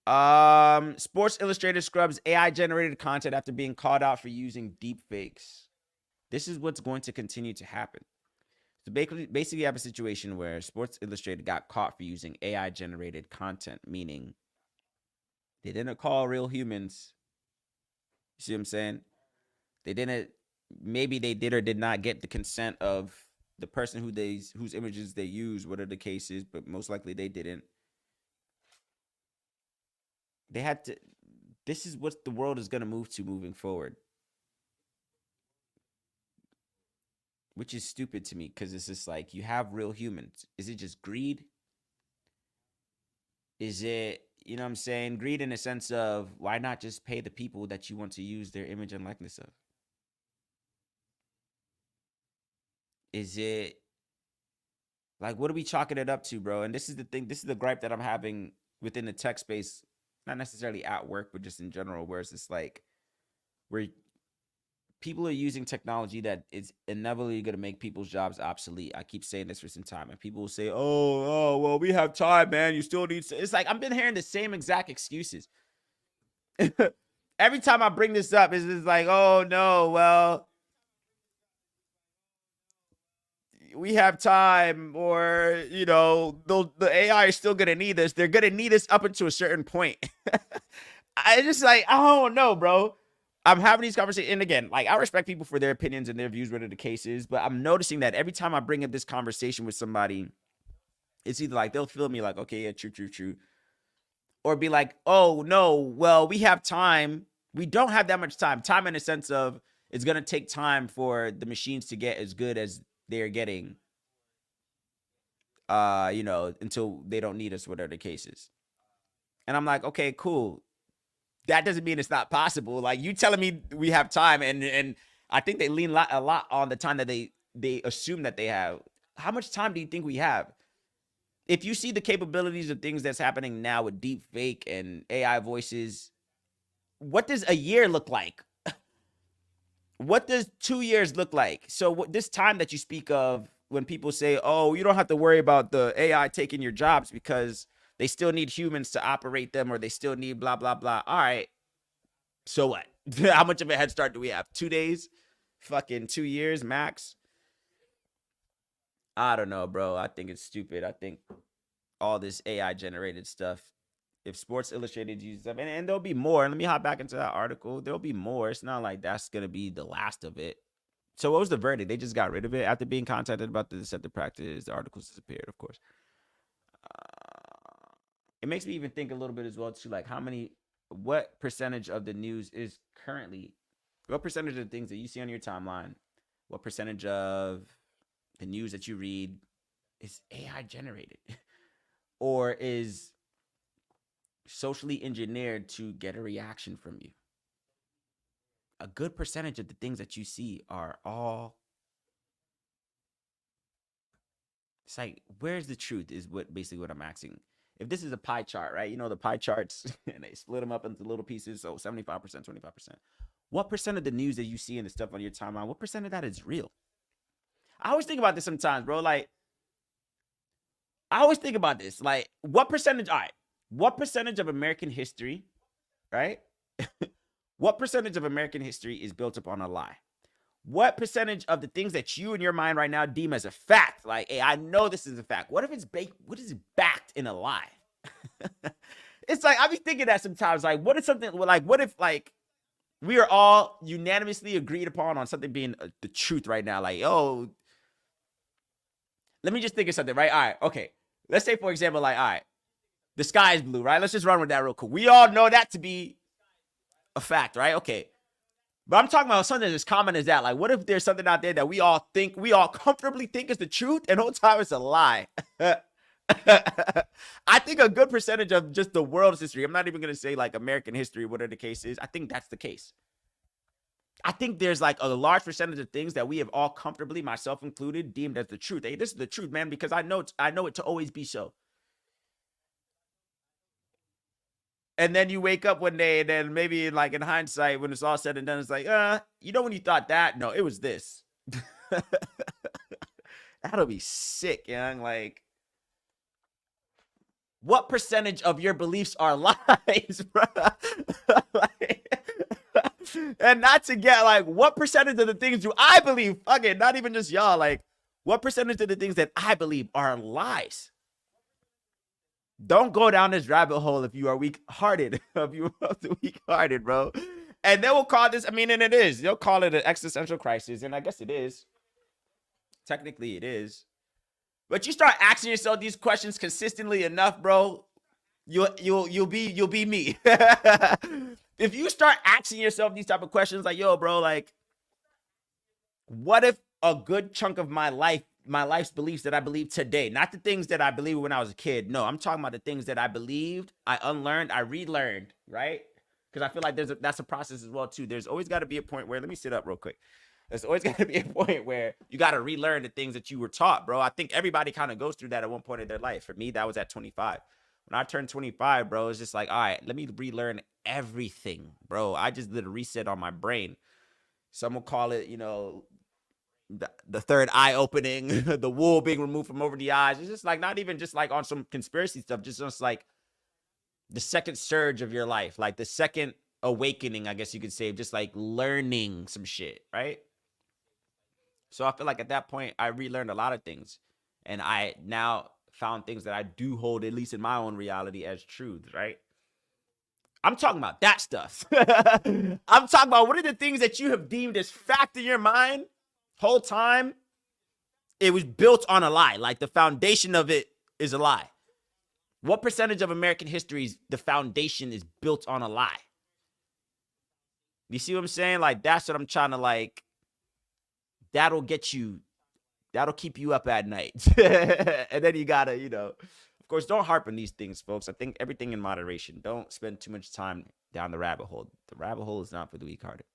Sports Illustrated scrubs AI generated content after being called out for using deep fakes. This is what's going to continue to happen. So basically, you have a situation where Sports Illustrated got caught for using AI generated content, meaning they didn't call real humans. You see what I'm saying? They didn't. Maybe they did or did not get the consent of the person whose images they use, whatever the case is, but most likely they didn't. They had to. This is what the world is going to move to moving forward, which is stupid to me because it's just like you have real humans. Is it just greed? Is it, you know what I'm saying? Greed in the sense of why not just pay the people that you want to use their image and likeness of? Is it like, what are we chalking it up to, bro? And this is the thing, this is the gripe that I'm having within the tech space, not necessarily at work, but just in general, where it's just like, where people are using technology that is inevitably going to make people's jobs obsolete. I keep saying this for some time, and people will say, well, we have time, man. You still need. It's like I've been hearing the same exact excuses. Every time I bring this up, it's just like, oh no, well, we have time, or the AI is still gonna need this. They're gonna need this up until a certain point. I just like, I don't know, bro. I'm having these conversations, and again, like I respect people for their opinions and their views, whatever the case is. But I'm noticing that every time I bring up this conversation with somebody, it's either like they'll feel me like, okay, yeah, true, or be like, oh no, well, we have time. We don't have that much time. Time in the sense of it's gonna take time for the machines to get as good as they're getting, until they don't need us, whatever the case is. And I'm like, okay, cool. That doesn't mean it's not possible. Like you telling me we have time, and I think they lean a lot on the time that they assume that they have. How much time do you think we have? If you see the capabilities of things that's happening now with deep fake and AI voices, what does a year look like? What does 2 years look like? So this time that you speak of when people say, oh, you don't have to worry about the AI taking your jobs because they still need humans to operate them, or they still need blah, blah, blah. All right. So what? How much of a head start do we have? 2 days? Fucking 2 years max? I don't know, bro. I think it's stupid. I think all this AI generated stuff, if Sports Illustrated uses them, and there'll be more. Let me hop back into that article. There'll be more. It's not like that's gonna be the last of it. So what was the verdict? They just got rid of it after being contacted about the deceptive practice. The articles disappeared, of course. It makes me even think a little bit as well too, like what percentage of the news is currently, what percentage of the things that you see on your timeline, what percentage of the news that you read is AI generated or is socially engineered to get a reaction from you? A good percentage of the things that you see are all, it's like, where's the truth is basically what I'm asking. If this is a pie chart, right? You know, the pie charts, and they split them up into little pieces. So 75%, 25%. What percent of the news that you see and the stuff on your timeline, what percent of that is real? I always think about this sometimes, bro. Like, I always think about this. Like, what percentage, all right, what percentage of American history, right? What percentage of American history is built upon a lie? What percentage of the things that you in your mind right now deem as a fact, like, hey, I know this is a fact, what if it's what is backed in a lie? It's like, I be thinking that sometimes, like, what if something, like, what if, like, we are all unanimously agreed upon on something being the truth right now? Like, oh, let me just think of something, right? All right, okay. Let's say, for example, like, all right, the sky is blue, right? Let's just run with that real quick. We all know that to be a fact, right? Okay. But I'm talking about something as common as that. Like, what if there's something out there that we all comfortably think is the truth, and the whole time it's a lie? I think a good percentage of just the world's history, I'm not even going to say like American history, whatever the case is, I think that's the case. I think there's like a large percentage of things that we have all comfortably, myself included, deemed as the truth. Hey, this is the truth, man, because I know it to always be so. And then you wake up one day, and then maybe like in hindsight, when it's all said and done, it's like, when you thought that, no, it was this. That'll be sick, young. Like, what percentage of your beliefs are lies, bro? Like, and not to get like, what percentage of the things do I believe? Fuck it, not even just y'all. Like, what percentage of the things that I believe are lies? Don't go down this rabbit hole if you are weak-hearted. If you are weak-hearted, bro. And they will call this, I mean, and it is. They'll call it an existential crisis, and I guess it is. Technically, it is. But you start asking yourself these questions consistently enough, bro, you'll be me. If you start asking yourself these type of questions, like, yo, bro, like, what if a good chunk of my life's beliefs that I believe today, not the things that I believed when I was a kid. No, I'm talking about the things that I believed, I unlearned, I relearned, right? Because I feel like that's a process as well too. There's always got to be a point where, let me sit up real quick. There's always got to be a point where you got to relearn the things that you were taught, bro. I think everybody kind of goes through that at one point in their life. For me, that was at 25. When I turned 25, bro, it's just like, all right, let me relearn everything, bro. I just did a reset on my brain. Some will call it, you know, the third eye opening, the wool being removed from over the eyes. It's just like, not even just like on some conspiracy stuff, just like the second surge of your life, like the second awakening, I guess you could say, just like learning some shit, right? So I feel like at that point, I relearned a lot of things. And I now found things that I do hold, at least in my own reality, as truths, right? I'm talking about that stuff. I'm talking about what are the things that you have deemed as fact in your mind whole time. It was built on a lie. Like the foundation of it is a lie. What percentage of American history, the foundation is built on a lie? You see what I'm saying? Like, that's what I'm trying to, like, that'll keep you up at night. And then you gotta, you know, of course, don't harp on these things, folks. I think everything in moderation. Don't spend too much time down the rabbit hole. The rabbit hole is not for the weak-hearted.